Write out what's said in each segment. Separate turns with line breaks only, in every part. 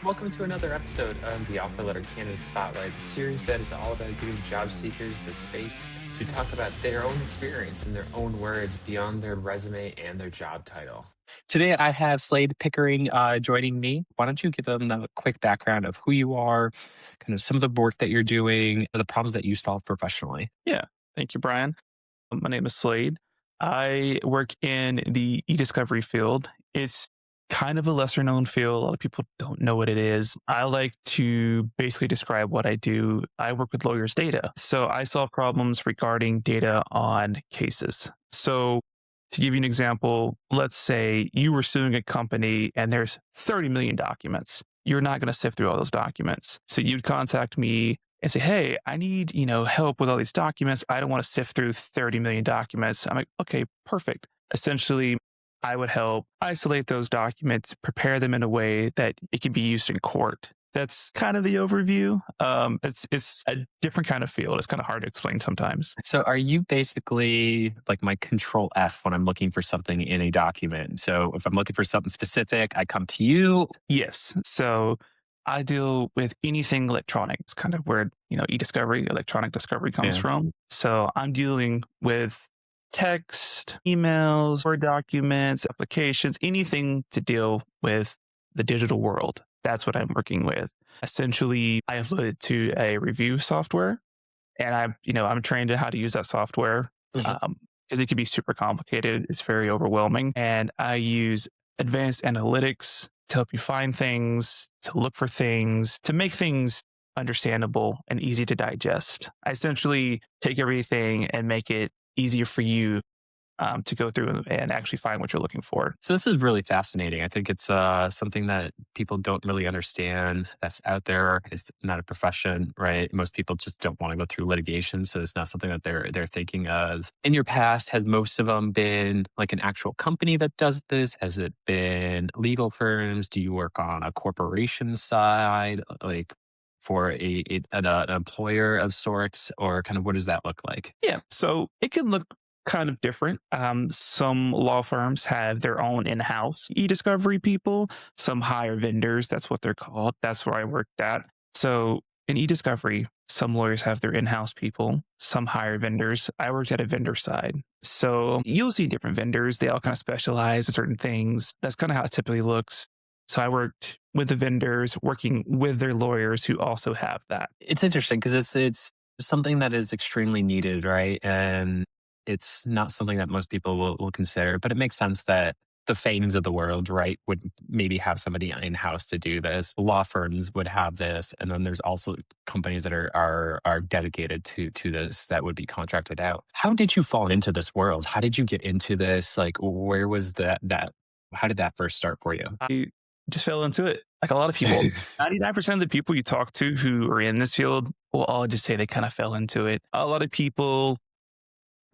Welcome to another episode of the Offer Letter Candidate Spotlight, the series that is all about giving job seekers the space to talk about their own experience in their own words beyond their resume and their job title. Today, I have Slade Pickering joining me. Why don't you give them a quick background of who you are, kind of some of the work that you're doing, the problems that you solve professionally?
Yeah. Thank you, Brian. My name is Slade. I work in the eDiscovery field. It's kind of a lesser known field. A lot of people don't know what it is. I like to basically describe what I do. I work with lawyers' data. So I solve problems regarding data on cases. So to give you an example, let's say you were suing a company and there's 30 million documents. You're not going to sift through all those documents. So you'd contact me and say, hey, I need, help with all these documents. I don't want to sift through 30 million documents. I'm like, okay, perfect. Essentially, I would help isolate those documents, prepare them in a way that it can be used in court. That's kind of the overview. It's a different kind of field. It's kind of hard to explain sometimes.
So are you basically like my control F when I'm looking for something in a document? So if I'm looking for something specific, I come to you.
Yes. So I deal with anything electronic. It's kind of where, eDiscovery, electronic discovery comes
Yeah.
from. So I'm dealing with text, emails, Word documents, applications, anything to deal with the digital world. That's what I'm working with. Essentially, I upload it to a review software, and I'm trained in how to use that software
Mhm.
because it can be super complicated. It's very overwhelming, and I use advanced analytics to help you find things, to look for things, to make things understandable and easy to digest. I essentially take everything and make it easier for you to go through and actually find what you're looking for.
So this is really fascinating. I think it's something that people don't really understand that's out there. It's not a profession, right? Most people just don't want to go through litigation, so it's not something that they're thinking of. In your past, has most of them been like an actual company that does this? Has it been legal firms? Do you work on a corporation side, like for an employer of sorts, or kind of what does that look like?
Yeah, so it can look kind of different. Some law firms have their own in-house e-discovery people. Some hire vendors. That's what they're called. That's where I worked at. So in e-discovery, some lawyers have their in-house people. Some hire vendors. I worked at a vendor side. So you'll see different vendors. They all kind of specialize in certain things. That's kind of how it typically looks. So I worked with the vendors, working with their lawyers who also have that.
It's interesting because it's something that is extremely needed, right? And it's not something that most people will consider, but it makes sense that the Fames of the world, right, would maybe have somebody in-house to do this. Law firms would have this, and then there's also companies that are dedicated to this that would be contracted out. How did you fall into this world? How did you get into this? Like, where was that? How did that first start for you?
I just fell into it. Like a lot of people, 99% of the people you talk to who are in this field will all just say they kind of fell into it. A lot of people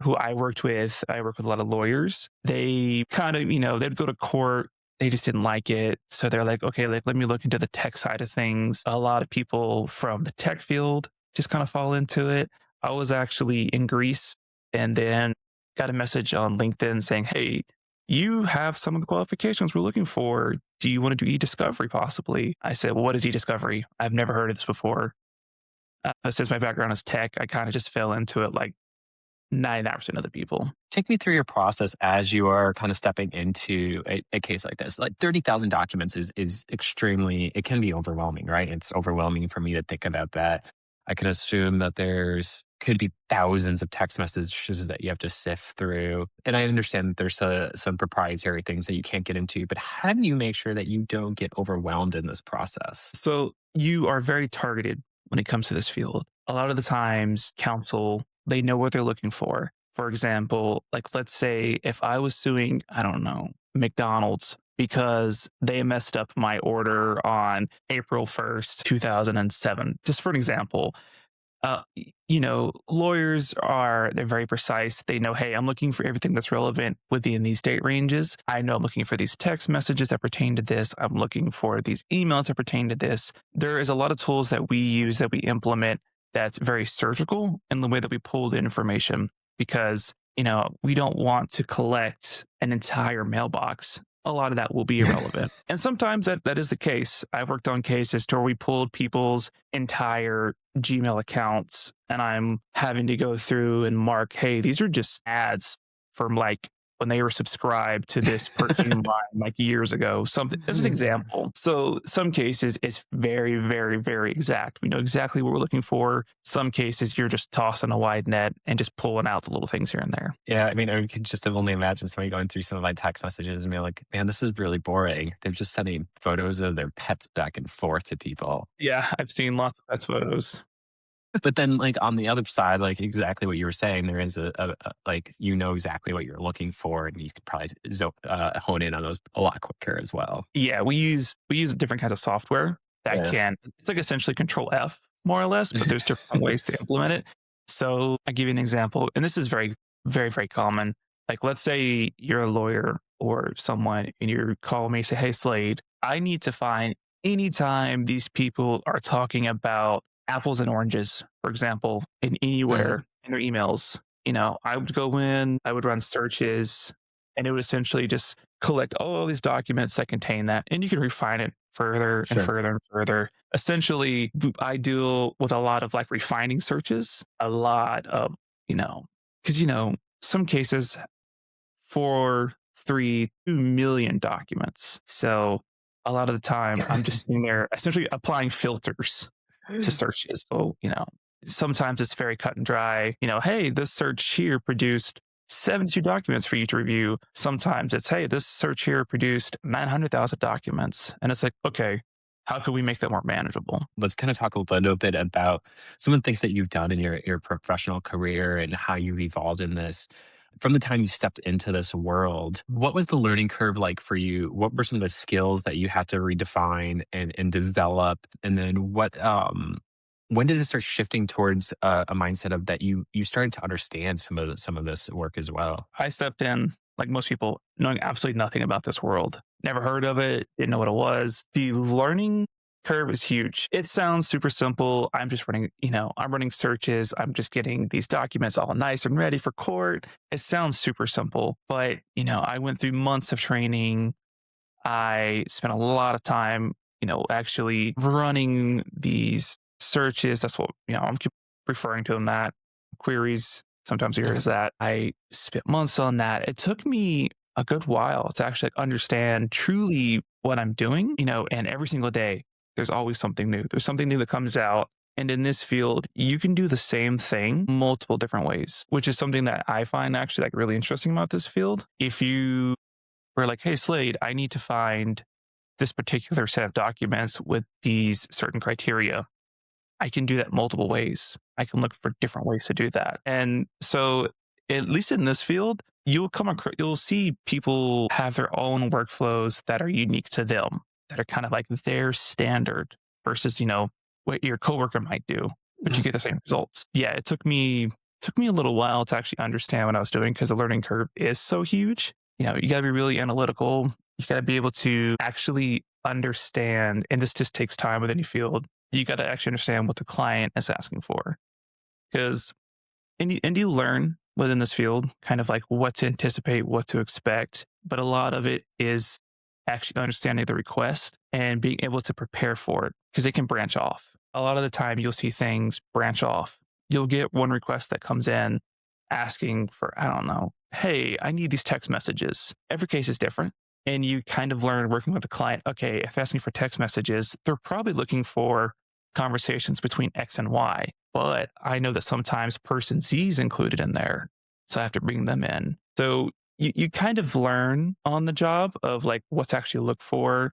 who I work with a lot of lawyers. They kind of, they'd go to court. They just didn't like it. So they're like, okay, like, let me look into the tech side of things. A lot of people from the tech field just kind of fall into it. I was actually in Greece and then got a message on LinkedIn saying, hey, you have some of the qualifications we're looking for. Do you want to do e-discovery possibly? I said, well, what is e-discovery? I've never heard of this before. Since my background is tech, I kind of just fell into it like 99% of the people.
Take me through your process as you are kind of stepping into a case like this. Like 30,000 documents is extremely, it can be overwhelming, right? It's overwhelming for me to think about that. I can assume that could be thousands of text messages that you have to sift through. And I understand that there's some proprietary things that you can't get into, but how do you make sure that you don't get overwhelmed in this process?
So you are very targeted when it comes to this field. A lot of the times, counsel, they know what they're looking for. For example, like let's say if I was suing, I don't know, McDonald's because they messed up my order on April 1st, 2007, just for an example. Lawyers they're very precise. They know, hey, I'm looking for everything that's relevant within these date ranges. I know I'm looking for these text messages that pertain to this. I'm looking for these emails that pertain to this. There is a lot of tools that we use that we implement that's very surgical in the way that we pull the information because, we don't want to collect an entire mailbox a lot of that will be irrelevant. And sometimes that is the case. I've worked on cases to where we pulled people's entire Gmail accounts and I'm having to go through and mark, hey, these are just ads from like when they were subscribed to this perfume line like years ago. Something as an example. So some cases it's very, very, very exact. We know exactly what we're looking for. Some cases you're just tossing a wide net and just pulling out the little things here and there.
Yeah, I mean, I can just only imagine somebody going through some of my text messages and being like, "Man, this is really boring." They're just sending photos of their pets back and forth to people.
Yeah, I've seen lots of pets photos.
But then, like, on the other side, like, exactly what you were saying, there is like, you know exactly what you're looking for, and you could probably hone in on those a lot quicker as well.
Yeah, we use different kinds of software that
Yeah.
can it's like essentially control F more or less, but there's different ways to implement it. So I give you an example, and this is very, very, very common. Like let's say you're a lawyer or someone and you call me and say, hey Slade, I need to find anytime these people are talking about apples and oranges, for example, in
Mhm.
anywhere in their emails. I would go in, I would run searches, and it would essentially just collect all these documents that contain that, and you can refine it further and
Sure.
further and further. Essentially, I deal with a lot of like refining searches, a lot of, you know, because, some cases for 2 million documents. So a lot of the time I'm just sitting there essentially applying filters to searches. So, sometimes it's very cut and dry. Hey, this search here produced 72 documents for you to review. Sometimes it's, hey, this search here produced 900,000 documents. And it's like, okay, how can we make that more manageable?
Let's kind of talk a little bit about some of the things that you've done in your professional career and how you've evolved in this. From the time you stepped into this world, what was the learning curve like for you? What were some of the skills that you had to redefine and develop? And then when did it start shifting towards a mindset of that you started to understand some of this work as well?
I stepped in, like most people, knowing absolutely nothing about this world. Never heard of it, didn't know what it was. The learning curve is huge. It sounds super simple. I'm just running, I'm running searches. I'm just getting these documents all nice and ready for court. It sounds super simple, but, I went through months of training. I spent a lot of time, actually running these searches. That's what, I'm keep referring to them that queries. Sometimes here is that I spent months on that. It took me a good while to actually understand truly what I'm doing, and every single day there's always something new. There's something new that comes out. And in this field, you can do the same thing multiple different ways, which is something that I find actually like really interesting about this field. If you were like, hey, Slade, I need to find this particular set of documents with these certain criteria. I can do that multiple ways. I can look for different ways to do that. And so, at least in this field, you'll see people have their own workflows that are unique to them, that are kind of like their standard versus, what your coworker might do, but you get the same results. Yeah, it took me a little while to actually understand what I was doing because the learning curve is so huge. You got to be really analytical. You got to be able to actually understand, and this just takes time with any field. You got to actually understand what the client is asking for because and you learn within this field kind of like what to anticipate, what to expect, but a lot of it is actually understanding the request and being able to prepare for it because it can branch off. A lot of the time you'll see things branch off. You'll get one request that comes in asking for, I don't know, hey, I need these text messages. Every case is different. And you kind of learn working with the client, okay, if asking for text messages, they're probably looking for conversations between X and Y. But I know that sometimes person Z is included in there. So I have to bring them in. So you kind of learn on the job of like what to actually look for.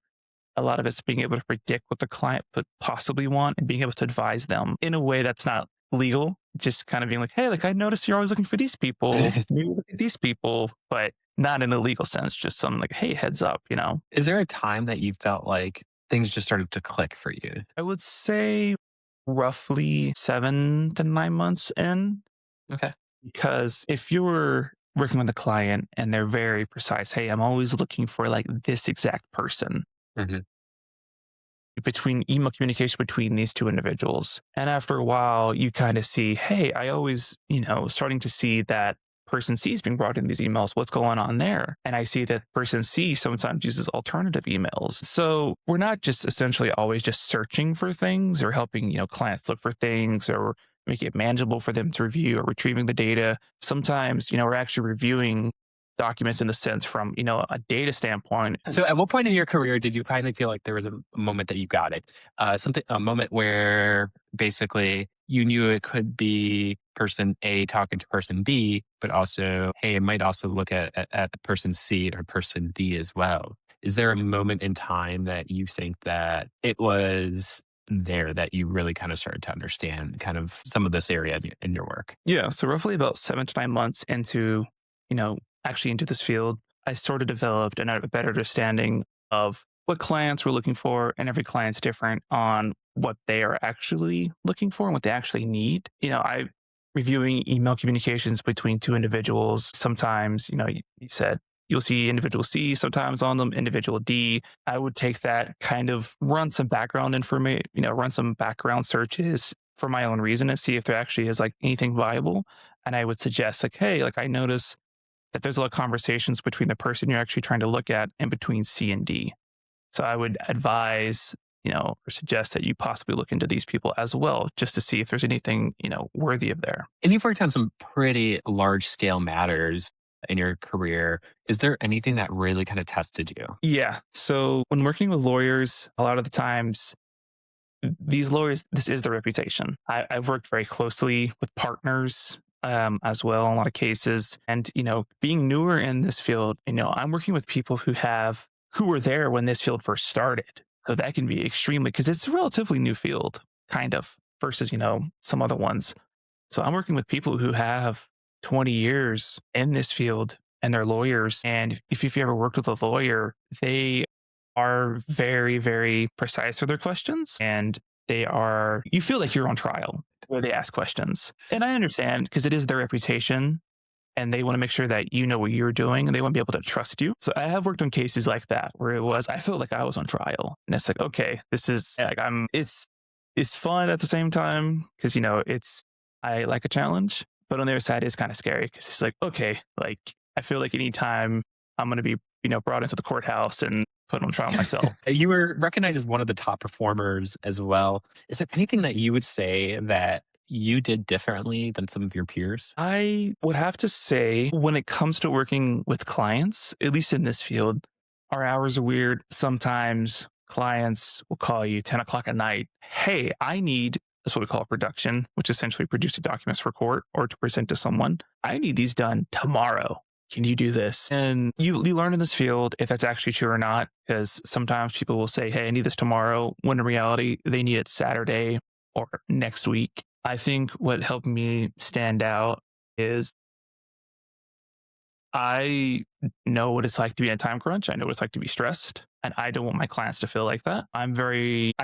A lot of it's being able to predict what the client could possibly want and being able to advise them in a way that's not legal. Just kind of being like, hey, like I noticed you're always looking for these people. Maybe look at these people, but not in a legal sense. Just something like, hey, heads up.
Is there a time that you felt like things just started to click for you?
I would say roughly 7 to 9 months in,
Okay.
because if you're working with a client and they're very precise, hey, I'm always looking for like this exact person
Mhm.
between email communication between these two individuals. And after a while, you kind of see, hey, I always, starting to see that person C is being brought in these emails. What's going on there? And I see that person C sometimes uses alternative emails. So we're not just essentially always just searching for things or helping, clients look for things or make it manageable for them to review or retrieving the data. Sometimes, we're actually reviewing documents in a sense from, a data standpoint.
So, at what point in your career did you finally feel like there was a moment that you got it? A moment where basically you knew it could be person A talking to person B, but also, hey, it might also look at person C or person D as well. Is there a moment in time that you think that it was there that you really kind of started to understand kind of some of this area in your work?
Yeah. So roughly about 7 to 9 months into, actually into this field, I sort of developed a better understanding of what clients were looking for, and every client's different on what they are actually looking for and what they actually need. I reviewing email communications between two individuals. Sometimes, you said you'll see individual C sometimes on them, individual D. I would take that, kind of run some background information, run some background searches for my own reason and see if there actually is like anything viable. And I would suggest like, hey, like I notice that there's a lot of conversations between the person you're actually trying to look at and between C and D. So I would advise, or suggest that you possibly look into these people as well, just to see if there's anything, worthy of there.
And you've worked on some pretty large scale matters in your career. Is there anything that really kind of tested you?
Yeah. So when working with lawyers, a lot of the times, these lawyers, this is their reputation. I've worked very closely with partners as well in a lot of cases. And, being newer in this field, I'm working with people who were there when this field first started. So that can be extremely, because it's a relatively new field, kind of, versus, some other ones. So I'm working with people who have 20 years in this field and they're lawyers. And if you've ever worked with a lawyer, they are very, very precise with their questions. And you feel like you're on trial where they ask questions. And I understand because it is their reputation and they want to make sure that you know what you're doing and they want to be able to trust you. So I have worked on cases like that where I felt like I was on trial. And it's like, okay, this is like, it's fun at the same time because, I like a challenge. But on the other side, it's kind of scary because it's like, okay, like I feel like anytime I'm going to be, brought into the courthouse and put on trial myself.
You were recognized as one of the top performers as well. Is there anything that you would say that you did differently than some of your peers?
I would have to say, when it comes to working with clients, at least in this field, our hours are weird. Sometimes clients will call you 10 o'clock at night. Hey, that's what we call production, which essentially producing documents for court or to present to someone. I need these done tomorrow. Can you do this? And you learn in this field if that's actually true or not, because sometimes people will say, hey, I need this tomorrow, when in reality, they need it Saturday or next week. I think what helped me stand out is I know what it's like to be in a time crunch. I know what it's like to be stressed. And I don't want my clients to feel like that. I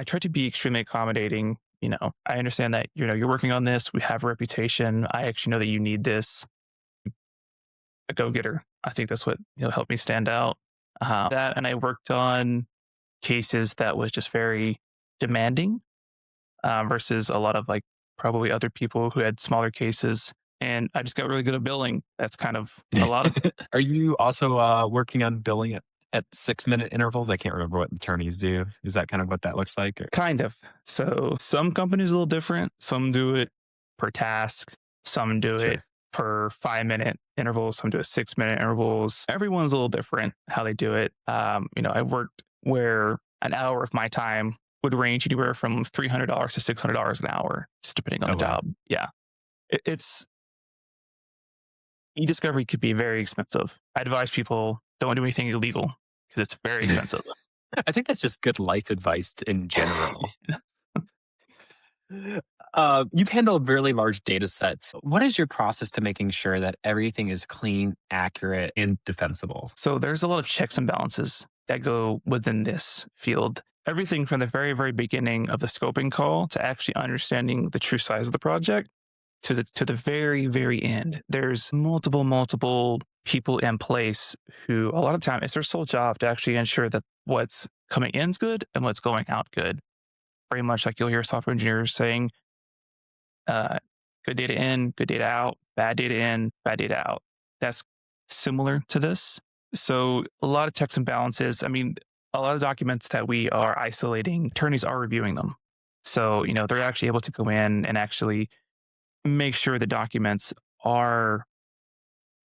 try to be extremely accommodating. I understand that, you're working on this. We have a reputation. I actually know that you need this. A go-getter. I think that's what helped me stand out. And I worked on cases that was just very demanding versus a lot of like probably other people who had smaller cases. And I just got really good at billing. That's kind of a lot of
Are you also working on billing at 6 minute intervals? I can't remember what attorneys do. Is that kind of what that looks like? Or?
kind of. So some companies are a little different. Some do it per task. Some do it
Sure.
per 5 minute intervals. Some do it 6 minute intervals. Everyone's a little different how they do it. I've worked where an hour of my time would range anywhere from $300 to $600 an hour, just depending on
Oh,
the
wow.
job. Yeah. It's eDiscovery could be very expensive. I advise people don't do anything illegal because it's very expensive.
I think that's just good life advice in general. You've handled really large data sets. What is your process to making sure that everything is clean, accurate, and defensible?
So there's a lot of checks and balances that go within this field. Everything from the very, very beginning of the scoping call to actually understanding the true size of the project to the very, very end. There's multiple people in place who a lot of time it's their sole job to actually ensure that what's coming in is good and what's going out good. Very much like you'll hear software engineers saying, good data in, good data out, bad data in, bad data out. that's similar to this. So a lot of checks and balances. I mean, a lot of documents that we are isolating, attorneys are reviewing them. So, they're actually able to go in and actually make sure the documents are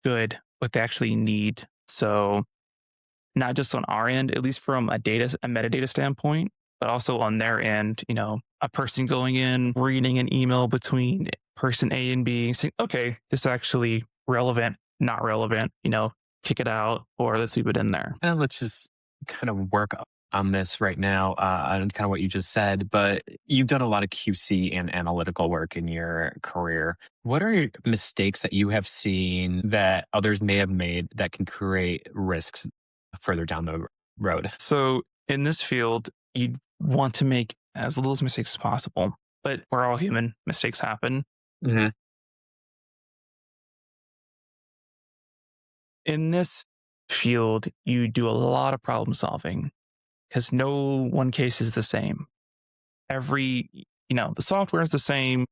good, what they actually need. So not just on our end, at least from a metadata standpoint, but also on their end, a person going in, reading an email between person A and B, saying, okay, this is actually relevant, not relevant, kick it out or let's leave it in there.
And let's just kind of work on this right now, on kind of what you just said. But you've done a lot of QC and analytical work in your career. What are mistakes that you have seen that others may have made that can create risks further down the road?
So in this field, you want to make as little as mistakes as possible, but we're all human. Mistakes happen.
Hmm.
In this field, you do a lot of problem solving because no one case is the same. The software is the same.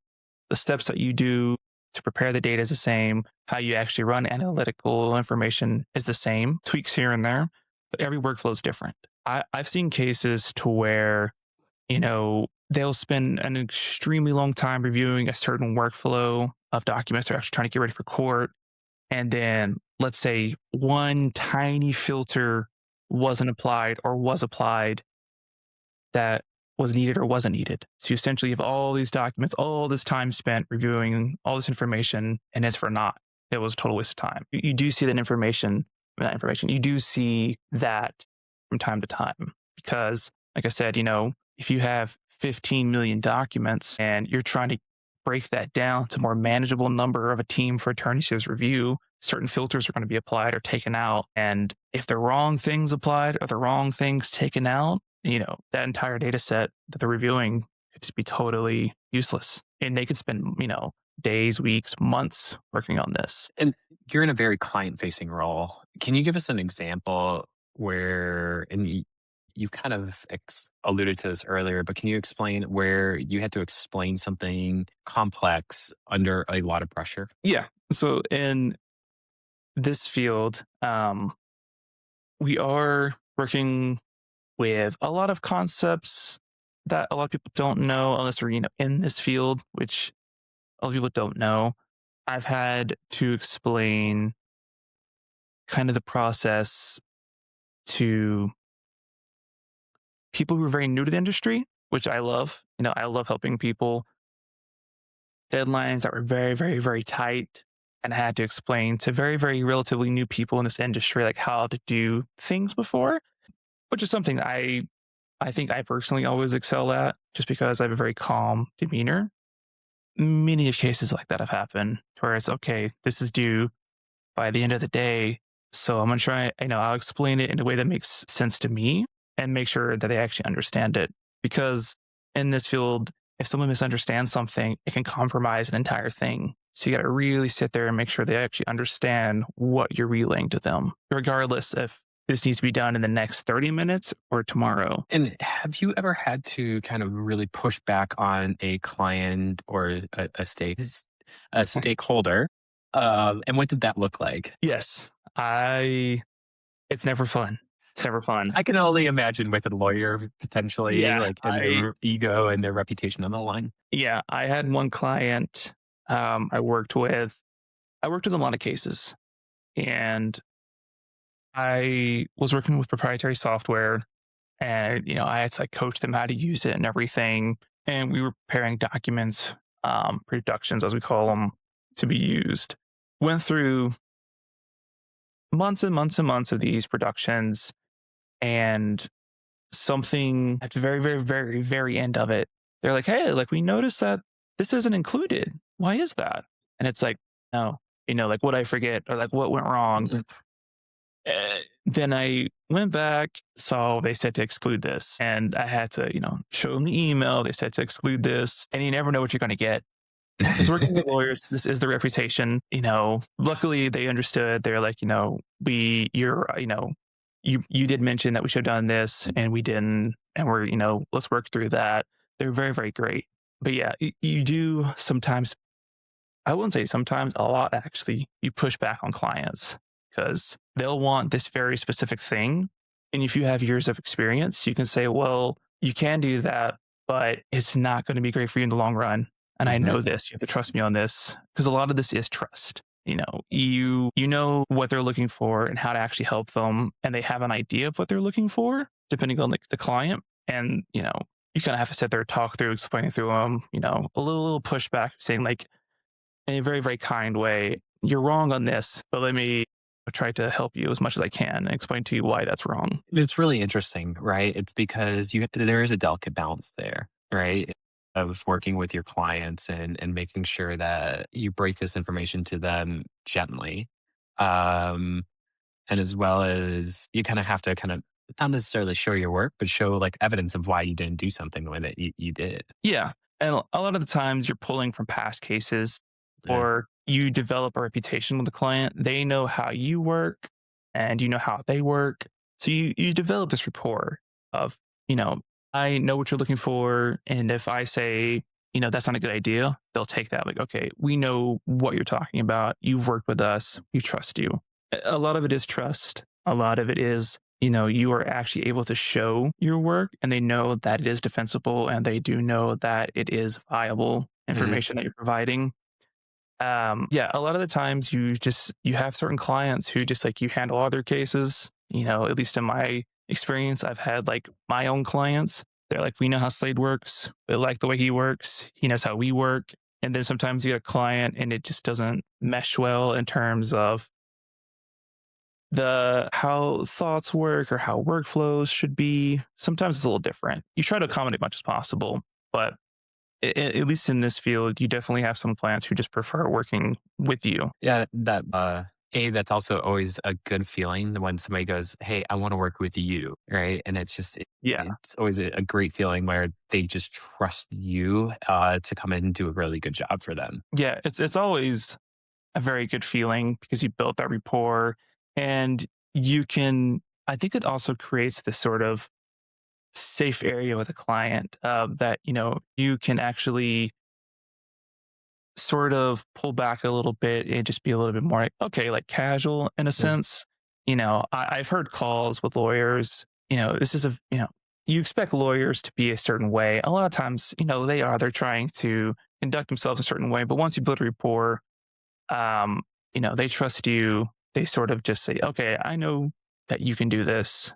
The steps that you do to prepare the data is the same. How you actually run analytical information is the same. Tweaks here and there, but every workflow is different. I've seen cases to where, they'll spend an extremely long time reviewing a certain workflow of documents they're actually trying to get ready for court. And then let's say one tiny filter wasn't applied or was applied that was needed or wasn't needed. So you essentially have all these documents, all this time spent reviewing all this information, and it's for naught. It was a total waste of time. You do see that information. You do see that from time to time because, like I said, if you have 15 million documents and you're trying to break that down to more manageable number of a team for attorneys to review, certain filters are going to be applied or taken out. And if the wrong things applied or the wrong things taken out, that entire data set that they're reviewing could just be totally useless. And they could spend, days, weeks, months working on this.
And you're in a very client facing role. Can you give us an example where, and you've kind of alluded to this earlier, but can you explain where you had to explain something complex under a lot of pressure?
Yeah. So in this field, we are working with a lot of concepts that a lot of people don't know unless they're, in this field, which a lot of people don't know. I've had to explain kind of the process to people who are very new to the industry, which I love. I love helping people. Deadlines that were very, very, very tight. And I had to explain to very, very relatively new people in this industry, like how to do things before, which is something I think I personally always excel at just because I have a very calm demeanor. Many of cases like that have happened where it's okay, this is due by the end of the day. So I'm going to try, I'll explain it in a way that makes sense to me and make sure that they actually understand it. Because in this field, if someone misunderstands something, it can compromise an entire thing. So you got to really sit there and make sure they actually understand what you're relaying to them, regardless if this needs to be done in the next 30 minutes or tomorrow.
And have you ever had to kind of really push back on a client or a stakeholder? And what did that look like?
Yes, it's never fun. It's never fun.
I can only imagine with a lawyer potentially,
Yeah,
like, and their ego and their reputation on the line.
I had one client I worked with. I worked with a lot of cases, and I was working with proprietary software, and I had to like coach them how to use it and everything. And we were preparing documents, productions as we call them, to be used. Went through months and months and months of these productions, and something at the very, very, very, very end of it, they're like, "Hey, like we noticed that this isn't included. Why is that?" And it's like, no, like what I forget or like what went wrong.
Mhm.
Then I went back, saw they said to exclude this, and I had to, show them the email. They said to exclude this, and you never know what you're going to get. Because working with lawyers, this is the reputation. Luckily they understood. They're like, you did mention that we should have done this, and we didn't, and we're, let's work through that. They're very, very great. But yeah, you do sometimes. I wouldn't say sometimes, a lot actually, you push back on clients because they'll want this very specific thing. And if you have years of experience, you can say, well, you can do that, but it's not going to be great for you in the long run. And I
Hmm.
know this. You have to trust me on this because a lot of this is trust. You know what they're looking for and how to actually help them, and they have an idea of what they're looking for, depending on like the client. And you kind of have to sit there, talk through, explaining through them. A little pushback, saying like in a very very kind way, "You're wrong on this, but let me try to help you as much as I can and explain to you why that's wrong."
It's really interesting, right? It's because there is a delicate balance there, right? Of working with your clients and making sure that you break this information to them gently. Um, and as well as you kind of have to kind of not necessarily show your work, but show like evidence of why you didn't do something the way that you did.
Yeah. And a lot of the times you're pulling from past cases
Yeah.
or you develop a reputation with the client. They know how you work and you know how they work. So you develop this rapport of, you know, I know what you're looking for. And if I say, that's not a good idea, they'll take that like, okay, we know what you're talking about. You've worked with us. We trust you. A lot of it is trust. A lot of it is you are actually able to show your work and they know that it is defensible and they do know that it is viable
Mhm.
information that you're providing. Yeah, a lot of the times you have certain clients who just like you handle all their cases. At least in my experience, I've had like my own clients. They're like, we know how Slade works. They like the way he works. He knows how we work. And then sometimes you get a client and it just doesn't mesh well in terms of the how thoughts work or how workflows should be. Sometimes it's a little different. You try to accommodate much as possible, but at least in this field, you definitely have some clients who just prefer working with you.
Yeah, that's also always a good feeling when somebody goes, "Hey, I want to work with you," right? And
Yeah.
it's always a great feeling where they just trust you to come in and do a really good job for them.
Yeah, it's always a very good feeling because you built that rapport and you can I think it also creates this sort of safe area with a client that you can actually sort of pull back a little bit and just be a little bit more like, okay, like casual in a
Yeah.
sense. I've heard calls with lawyers. This is you expect lawyers to be a certain way. A lot of times, they're trying to conduct themselves a certain way. But once you build a rapport, they trust you. They sort of just say, okay, I know that you can do this.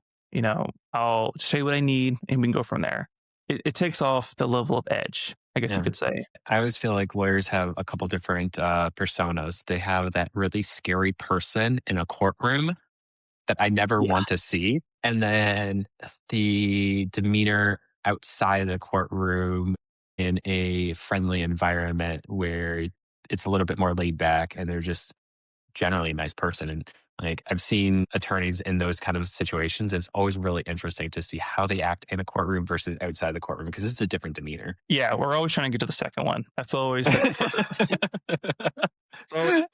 I'll say what I need and we can go from there. It takes off the level of edge, I guess you
Yeah.
could say.
I always feel like lawyers have a couple different personas. They have that really scary person in a courtroom that I never
Yeah.
want to see. And then the demeanor outside the courtroom in a friendly environment where it's a little bit more laid back and they're just generally a nice person. And like I've seen attorneys in those kind of situations. It's always really interesting to see how they act in a courtroom versus outside the courtroom because it's a different demeanor.
Yeah, we're always trying to get to the second one. That's always the preferred. It's always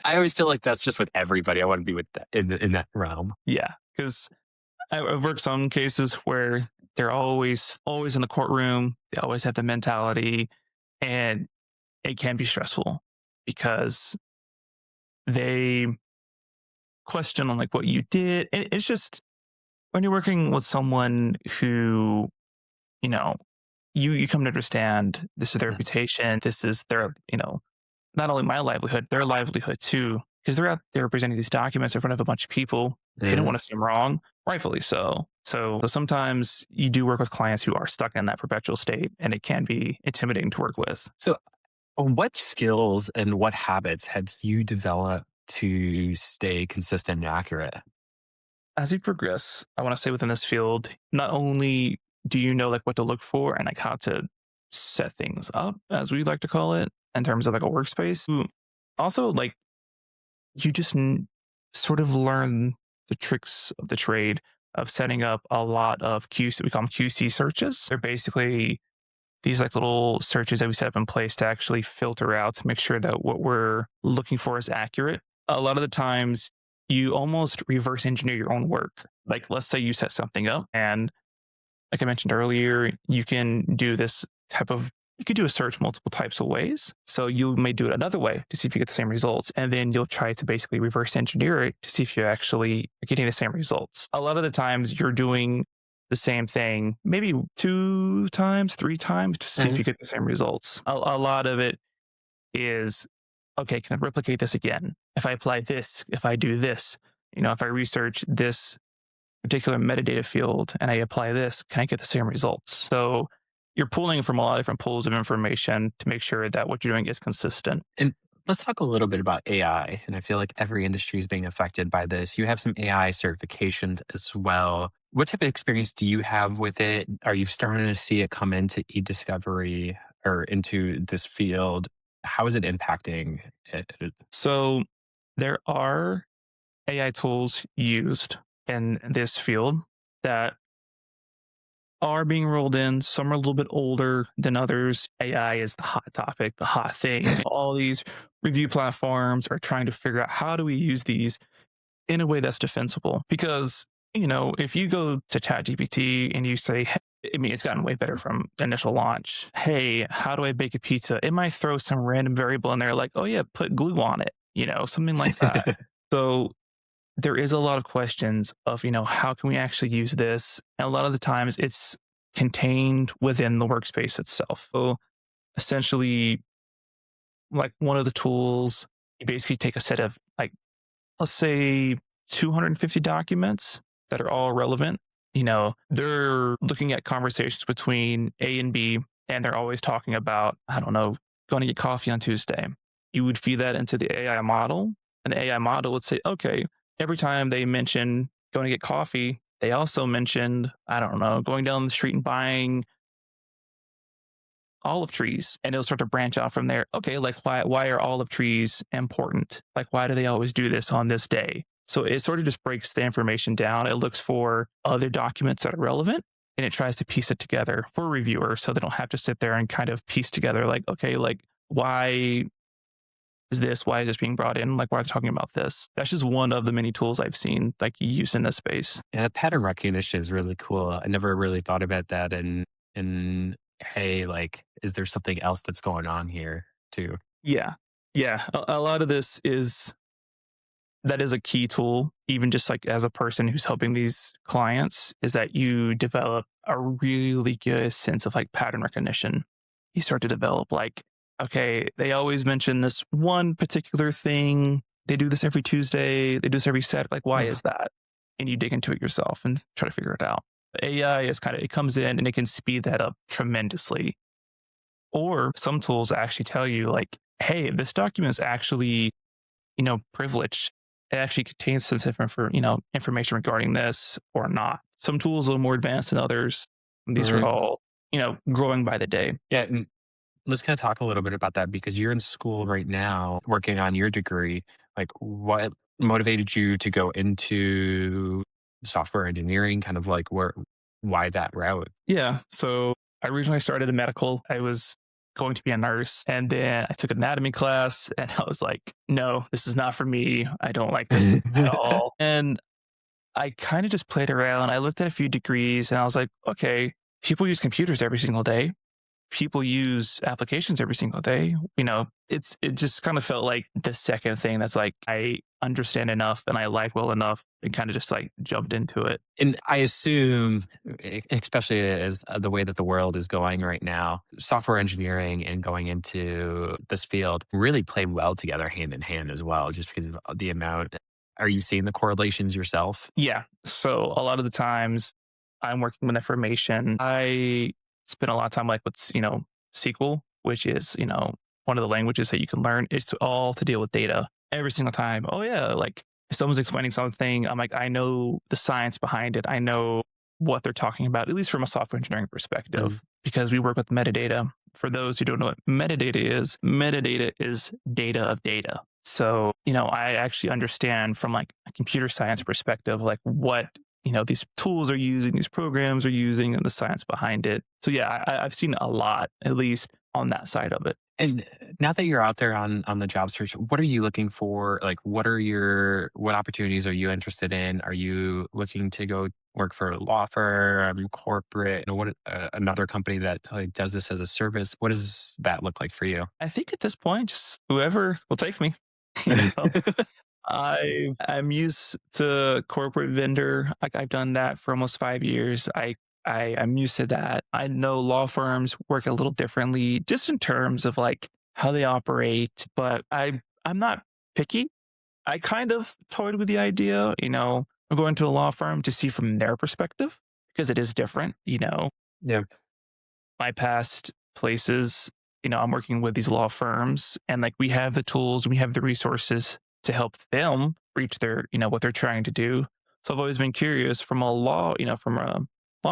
I always feel like that's just with everybody. I want to be with that in that realm.
yeah, because I've worked some cases where they're always in the courtroom. They always have the mentality, and it can be stressful because they question on like what you did. And it's just when you're working with someone who you know you come to understand this is their reputation. This is their not only my livelihood, their livelihood too, because they're out there presenting these documents in front of a bunch of people. They don't
Mhm.
want to seem wrong, rightfully so. So sometimes you do work with clients who are stuck in that perpetual state, and it can be intimidating to work with.
So, what skills and what habits have you developed to stay consistent and accurate?
As you progress, I want to say within this field, not only do you know like what to look for and like how to set things up, as we like to call it, in terms of like a workspace, also like you just sort of learn the tricks of the trade of setting up a lot of QC. We call them QC searches. They're basically these like little searches that we set up in place to actually filter out to make sure that what we're looking for is accurate. A lot of the times, you almost reverse engineer your own work. Like, let's say you set something up, and like I mentioned earlier, you can do this type of You could do a search multiple types of ways. So you may do it another way to see if you get the same results. And then you'll try to basically reverse engineer it to see if you actually are getting the same results. A lot of the times you're doing the same thing, maybe 2 times, 3 times to see if
Mhm.
you get the same results. A lot of it is, okay, can I replicate this again? If I apply this, if I do this, if I research this particular metadata field and I apply this, can I get the same results? So you're pulling from a lot of different pools of information to make sure that what you're doing is consistent.
And let's talk a little bit about AI. And I feel like every industry is being affected by this. You have some AI certifications as well. What type of experience do you have with it? Are you starting to see it come into eDiscovery or into this field? How is it impacting it?
So there are AI tools used in this field that are being rolled in. Some are a little bit older than others. AI is the hot topic, the hot thing. All these review platforms are trying to figure out how do we use these in a way that's defensible. Because, if you go to ChatGPT and you say, I mean, it's gotten way better from the initial launch. Hey, how do I bake a pizza? It might throw some random variable in there like, oh, yeah, put glue on it, something like that. So there is a lot of questions of, how can we actually use this? And a lot of the times it's contained within the workspace itself. So essentially, like one of the tools, you basically take a set of like, let's say 250 documents that are all relevant. They're looking at conversations between A and B, and they're always talking about, I don't know, going to get coffee on Tuesday. You would feed that into the AI model, and the AI model would say, okay, every time they mention going to get coffee, they also mentioned, I don't know, going down the street and buying olive trees, and it'll start to branch out from there. Okay, like why are olive trees important? Like why do they always do this on this day? So it sort of just breaks the information down. It looks for other documents that are relevant and it tries to piece it together for reviewers so they don't have to sit there and kind of piece together like, okay, like why is this? Why is this being brought in? Like why are they talking about this? That's just one of the many tools I've seen like used in this space.
Yeah, pattern recognition is really cool. I never really thought about that. And hey, like, is there something else that's going on here too?
Yeah. Yeah. A lot of this is that is a key tool, even just like as a person who's helping these clients, is that you develop a really good sense of like pattern recognition. You start to develop like, okay, they always mention this one particular thing. They do this every Tuesday. They do this every Saturday. Like, why
Uh-huh.
is that? And you dig into it yourself and try to figure it out. The AI is kind of, it comes in and it can speed that up tremendously. Or some tools actually tell you like, hey, this document is actually privileged. It actually contains sensitive information regarding this or not. Some tools are a little more advanced than others. These are
Right.
all, growing by the day.
Yeah. And let's kind of talk a little bit about that because you're in school right now working on your degree. Like, what motivated you to go into software engineering? Kind of like why that route?
Yeah. So I originally started in medical. I was going to be a nurse and then I took anatomy class and I was like, no, this is not for me. I don't like this at all. And I kind of just played around. I looked at a few degrees and I was like, okay, people use computers every single day. People use applications every single day. It just kind of felt like the second thing that's like I understand enough and I like well enough and kind of just like jumped into it.
And I assume, especially as the way that the world is going right now, software engineering and going into this field really play well together hand in hand as well, just because of the amount. Are you seeing the correlations yourself?
Yeah. So a lot of the times I'm working with information. I spend a lot of time like with, SQL, which is, one of the languages that you can learn. It's all to deal with data every single time. Oh yeah. Like if someone's explaining something, I'm like, I know the science behind it. I know what they're talking about, at least from a software engineering
Mm.
perspective, because we work with metadata. For those who don't know what metadata is data of data. So, I actually understand from like a computer science perspective, like what, these tools are using, these programs are using and the science behind it. So yeah, I've seen a lot, at least on that side of it.
And now that you're out there on the job search, what are you looking for? Like, what opportunities are you interested in? Are you looking to go work for a law firm, corporate, another company that does this as a service? What does that look like for you?
I think at this point, just whoever will take me. you know, I'm used to corporate vendor. Like I've done that for almost 5 years. I'm used to that. I know law firms work a little differently, just in terms of like how they operate. But I'm not picky. I kind of toyed with the idea, of going to a law firm to see from their perspective because it is different.
Yeah.
My past places, I'm working with these law firms and like we have the tools, we have the resources to help them reach what they're trying to do. So I've always been curious from a law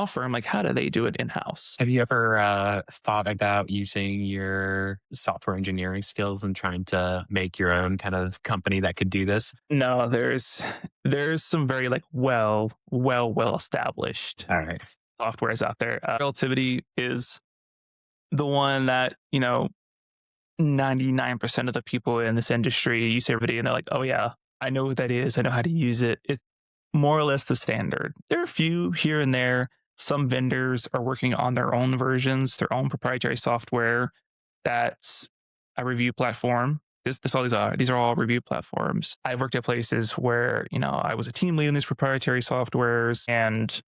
firm, like how do they do it in house?
Have you ever thought about using your software engineering skills and trying to make your own kind of company that could do this?
No, there's some very like well established
All right.
softwares out there. Relativity is the one that 99% of the people in this industry, you say everybody, and they're like, oh, yeah, I know what that is. I know how to use it. It's more or less the standard. There are a few here and there. Some vendors are working on their own versions, their own proprietary software that's a review platform. This all these are. These are all review platforms. I've worked at places where, I was a team lead in these proprietary softwares and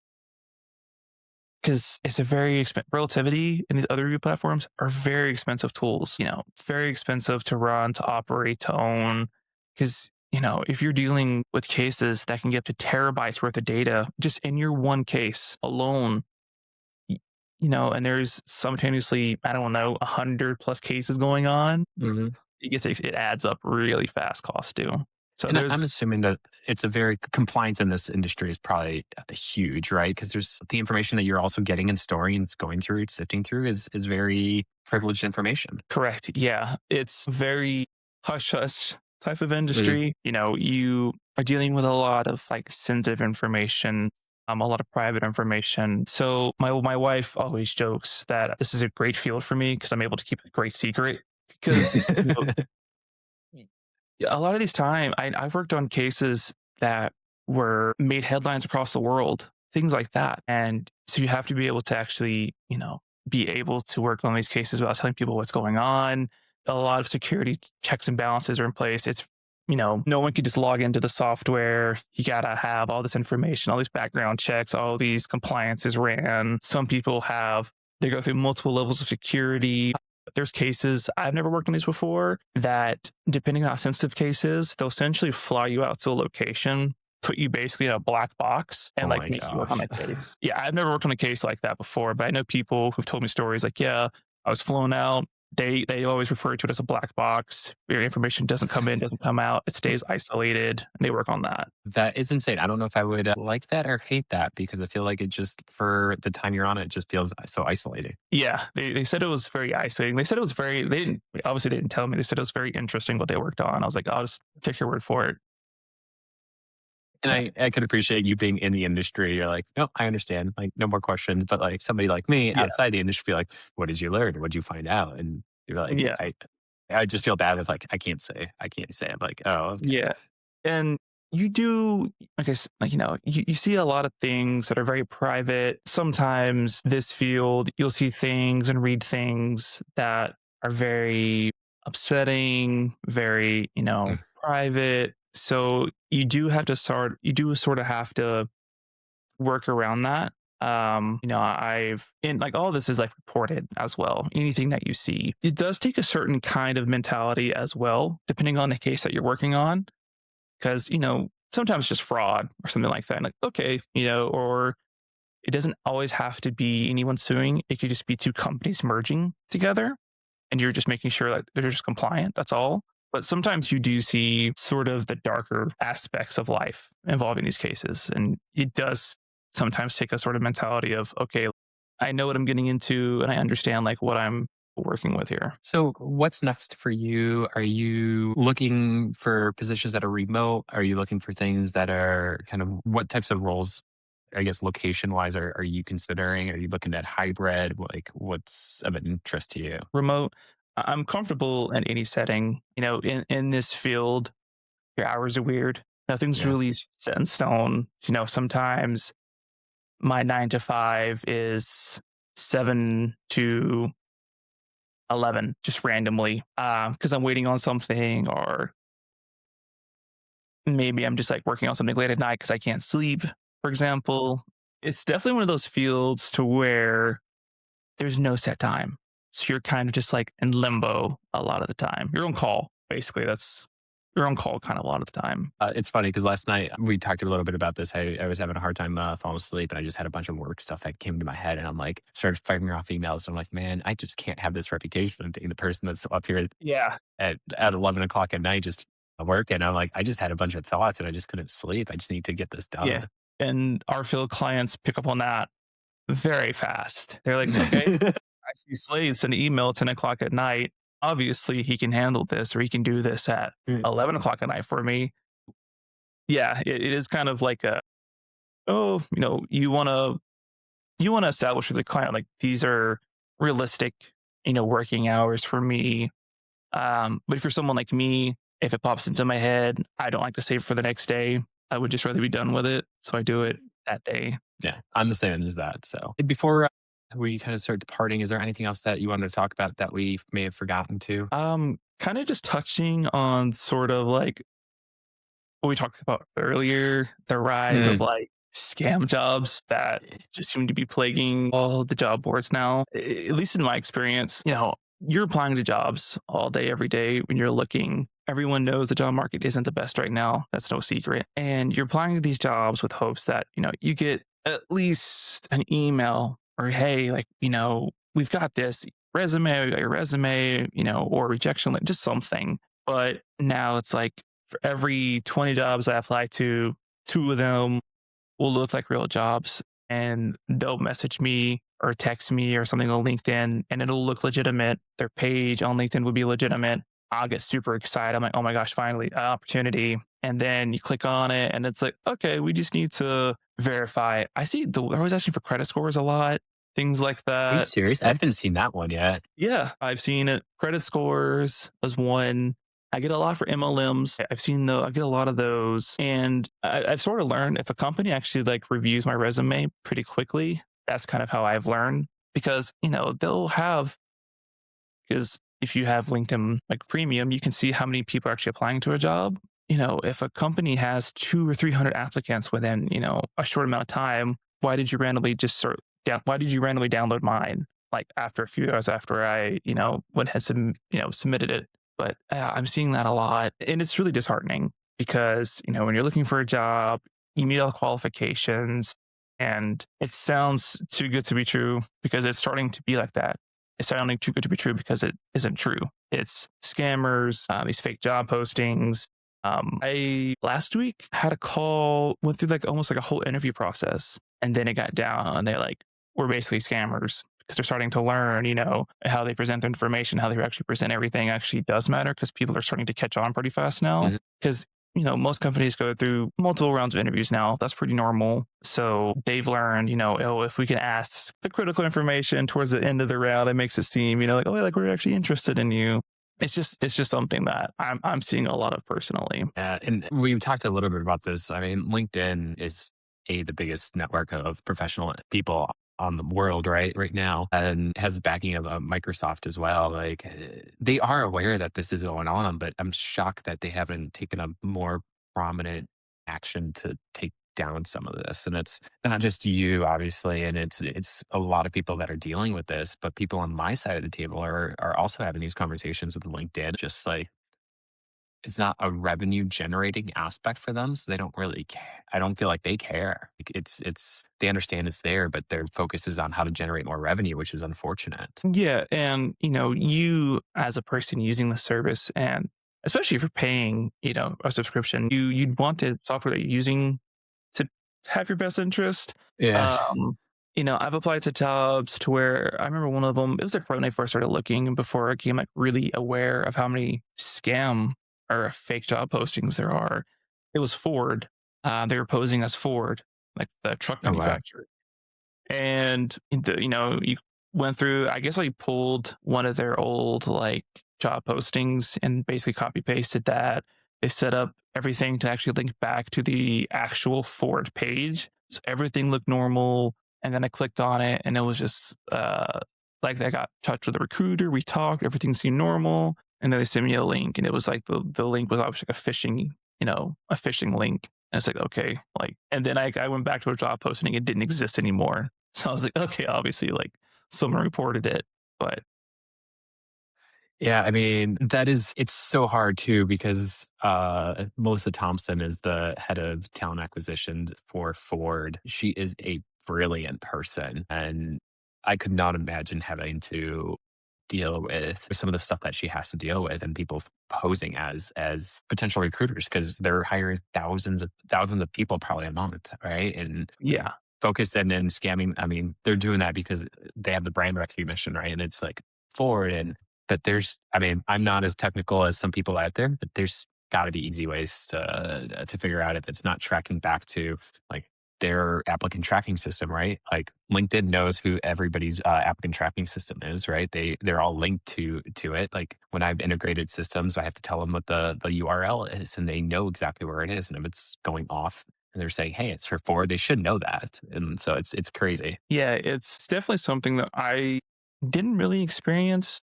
because it's a very expensive relativity and these other review platforms are very expensive tools, very expensive to run, to operate, to own. Because, if you're dealing with cases that can get up to terabytes worth of data just in your one case alone, and there's simultaneously, I don't know, 100 plus cases going on, it adds up really fast cost too. So
And I'm
there's
assuming that it's a very compliance in this industry is probably huge, right? Because there's the information that you're also getting and storing and it's going through, sifting through is very privileged information.
correct. Yeah. It's very hush hush type of
Mhm.
industry. You are dealing with a lot of like sensitive information, a lot of private information. So my wife always jokes that this is a great field for me because I'm able to keep a great secret. Because a lot of these time I've worked on cases that were made headlines across the world, things like that. And so you have to be able to actually, be able to work on these cases without telling people what's going on. A lot of security checks and balances are in place. It's, no one can just log into the software. You got to have all this information, all these background checks, all these compliances ran. Some people they go through multiple levels of security. There's cases, I've never worked on these before, that depending on how sensitive case is, they'll essentially fly you out to a location, put you basically in a black box and
Oh
like
my
make you work on
gosh.
a case. Yeah, I've never worked on a case like that before, but I know people who've told me stories like, yeah, I was flown out. They always refer to it as a black box. Your information doesn't come in, doesn't come out. It stays isolated. And they work on that.
That is insane. I don't know if I would like that or hate that because I feel like it just, for the time you're on it, just feels so isolating.
Yeah, they said it was very isolating. They said it was they didn't obviously they didn't tell me. They said it was very interesting what they worked on. I was like, I'll just take your word for it.
And I could appreciate you being in the industry. You're like, no, I understand. Like, no more questions. But like somebody like me
Yeah,
outside the industry, be like, what did you learn? What did you find out? And you're like,
yeah,
I just feel bad with like, I can't say. I'm like, oh, okay.
yeah. And you do, like like, you see a lot of things that are very private. Sometimes this field, you'll see things and read things that are very upsetting, very,
Mm.
private. So you do sort of have to work around that. I've and like all this is like reported as well. Anything that you see, it does take a certain kind of mentality as well, depending on the case that you're working on. Because sometimes it's just fraud or something like that. Like okay, or it doesn't always have to be anyone suing. It could just be two companies merging together, and you're just making sure that they're just compliant. That's all. But sometimes you do see sort of the darker aspects of life involving these cases. And it does sometimes take a sort of mentality of, okay, I know what I'm getting into and I understand like what I'm working with here.
So what's next for you? Are you looking for positions that are remote? Are you looking for things that are kind of what types of roles, I guess, location wise, are you considering? Are you looking at hybrid? Like, what's of interest to you?
Remote. I'm comfortable in any setting. In this field, your hours are weird. Nothing's
Yeah.
really set in stone. Sometimes my 9 to 5 is 7 to 11, just randomly, because I'm waiting on something, or maybe I'm just like working on something late at night because I can't sleep, for example. It's definitely one of those fields to where there's no set time. So you're kind of just like in limbo a lot of the time. You're on call, basically. That's you're on call kind of a lot of the time.
It's funny because last night we talked a little bit about this. I was having a hard time falling asleep, and I just had a bunch of work stuff that came to my head, and I'm like, started firing off emails. And I'm like, man, I just can't have this reputation of being the person that's up here
Yeah.
at 11 o'clock at night just working. I'm like, I just had a bunch of thoughts, and I just couldn't sleep. I just need to get this
Yeah.
done.
And our field clients pick up on that very fast. They're like, okay, I see Slade send an email at 10 o'clock at night. Obviously, he can handle this, or he can do this at
Mm.
11 o'clock at night for me. Yeah, it is kind of like oh, you want to establish with the client, like, these are realistic, working hours for me. But if you're someone like me, if it pops into my head, I don't like to save for the next day. I would just rather be done with it. So I do it that day.
Yeah, I'm the same as that. So before we kind of start departing, is there anything else that you wanted to talk about that we may have forgotten to?
Kind of just touching on sort of like what we talked about earlier, the rise of
Mm.
like scam jobs that just seem to be plaguing all the job boards now. At least in my experience, you're applying to jobs all day, every day when you're looking. Everyone knows the job market isn't the best right now. That's no secret. And you're applying to these jobs with hopes that, you get at least an email or, hey, like, we've got this resume, we got your resume, or rejection, like just something. But now it's like, for every 20 jobs I apply to, two of them will look like real jobs, and they'll message me or text me or something on LinkedIn, and it'll look legitimate. Their page on LinkedIn would be legitimate. I'll get super excited. I'm like, oh my gosh, finally, an opportunity. And then you click on it, and it's like, okay, we just need to verify. They're always asking for credit scores a lot, things like
Are you
that.
serious? I haven't seen that one yet.
Yeah, I've seen it. Credit scores was one. I get a lot for MLMs. I get a lot of those. And I've sort of learned if a company actually like reviews my resume pretty quickly, that's kind of how I've learned, because, because if you have LinkedIn like premium, you can see how many people are actually applying to a job. If a company has 2 or 300 applicants within, a short amount of time, why did you randomly why did you randomly download mine? Like after a few hours after I, went ahead and, submitted it. But I'm seeing that a lot. And it's really disheartening because, when you're looking for a job, you meet all the qualifications, and it sounds too good to be true because it's starting to be like that. It's sounding too good to be true because it isn't true. It's scammers, these fake job postings. I last week had a call, went through like almost like a whole interview process, and then it got down, and they're like, we're basically scammers, because they're starting to learn, how they present their information, how they actually present everything actually does matter, because people are starting to catch on pretty fast now.
Mhm.
Because, most companies go through multiple rounds of interviews now. That's pretty normal. So they've learned, oh, if we can ask the critical information towards the end of the round, it makes it seem, like, oh, like we're actually interested in you. It's just something that I'm seeing a lot of personally.
Yeah, and we talked a little bit about this. I mean, LinkedIn is the biggest network of professional people on the world right now, and has the backing of Microsoft as well. Like, they are aware that this is going on, but I'm shocked that they haven't taken a more prominent action to take down some of this. And it's not just you, obviously, and it's a lot of people that are dealing with this, but people on my side of the table are also having these conversations with LinkedIn, just like it's not a revenue generating aspect for them, so they don't really care. I don't feel like they care. Like it's they understand it's there, but their focus is on how to generate more revenue, which is unfortunate.
Yeah, and you as a person using the service, and especially if you're paying, a subscription, you'd want the software that you're using to have your best interest.
Yeah.
I've applied to jobs to where I remember one of them. It was like right when I first started looking, and before I became like really aware of how many scam or fake job postings there are. It was Ford. They were posing as Ford, like the truck
Oh wow.
manufacturer, and went through, I guess I pulled one of their old like job postings and basically copy pasted that. They set up everything to actually link back to the actual forward page. So everything looked normal. And then I clicked on it and it was just like I got in touch with the recruiter. We talked, everything seemed normal. And then they sent me a link and it was like the link was obviously like a phishing, a phishing link. And it's like, okay, like, and then I went back to a job posting, it didn't exist anymore. So I was like, okay, obviously, like someone reported it, but
Yeah, I mean, it's so hard too because Melissa Thompson is the head of talent acquisitions for Ford. She is a brilliant person. And I could not imagine having to deal with some of the stuff that she has to deal with and people posing as potential recruiters because they're hiring thousands of people probably a month, right? And
yeah,
focused and scamming. I mean, they're doing that because they have the brand recognition, right? And it's like Ford and but I mean, I'm not as technical as some people out there, but there's got to be easy ways to figure out if it's not tracking back to like their applicant tracking system, right? Like LinkedIn knows who everybody's applicant tracking system is, right? They're all linked to it. Like when I've integrated systems, I have to tell them what the URL is, and they know exactly where it is. And if it's going off and they're saying, "Hey, it's for Ford," they should know that. And so it's crazy.
yeah, it's definitely something that I didn't really experience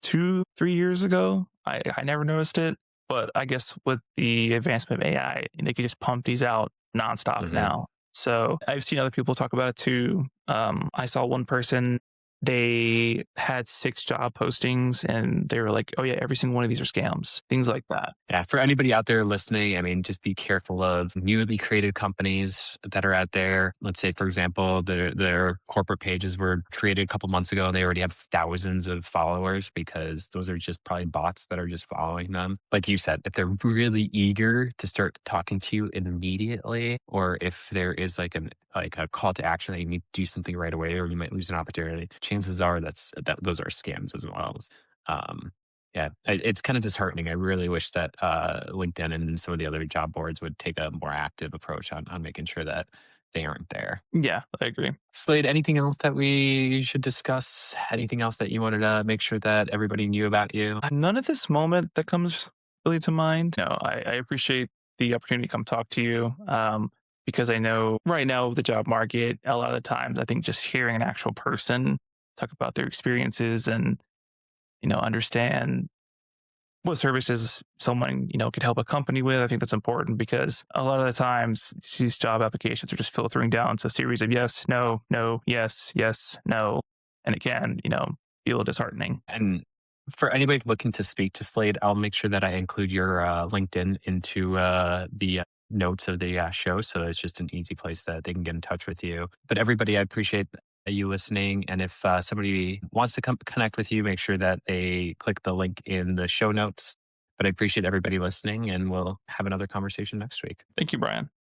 2, 3 years ago. I never noticed it, but I guess with the advancement of AI, they can just pump these out nonstop
Hmm.
now. So I've seen other people talk about it too. I saw one person, they had 6 job postings and they were like, oh yeah, every single one of these are scams, things like that.
Yeah, for anybody out there listening, I mean, just be careful of newly created companies that are out there. Let's say, for example, their corporate pages were created a couple months ago and they already have thousands of followers because those are just probably bots that are just following them. Like you said, if they're really eager to start talking to you immediately, or if there is like a call to action that you need to do something right away, or you might lose an opportunity, chances are that those are scams as well. Um, yeah, it's kind of disheartening. I really wish that LinkedIn and some of the other job boards would take a more active approach on making sure that they aren't there.
Yeah, I agree.
Slade, anything else that we should discuss? Anything else that you wanted to make sure that everybody knew about you?
None at this moment that comes really to mind. No, I appreciate the opportunity to come talk to you because I know right now with the job market, a lot of the times I think just hearing an actual person talk about their experiences and understand what services someone could help a company with. I think that's important because a lot of the times these job applications are just filtering down to a series of yes, no, no, yes, yes, no, and it can be a little disheartening.
And for anybody looking to speak to Slade, I'll make sure that I include your LinkedIn into the notes of the show. So it's just an easy place that they can get in touch with you. But everybody, I appreciate you listening. And if somebody wants to come connect with you, make sure that they click the link in the show notes. But I appreciate everybody listening, and we'll have another conversation next week.
Thank you, Brian.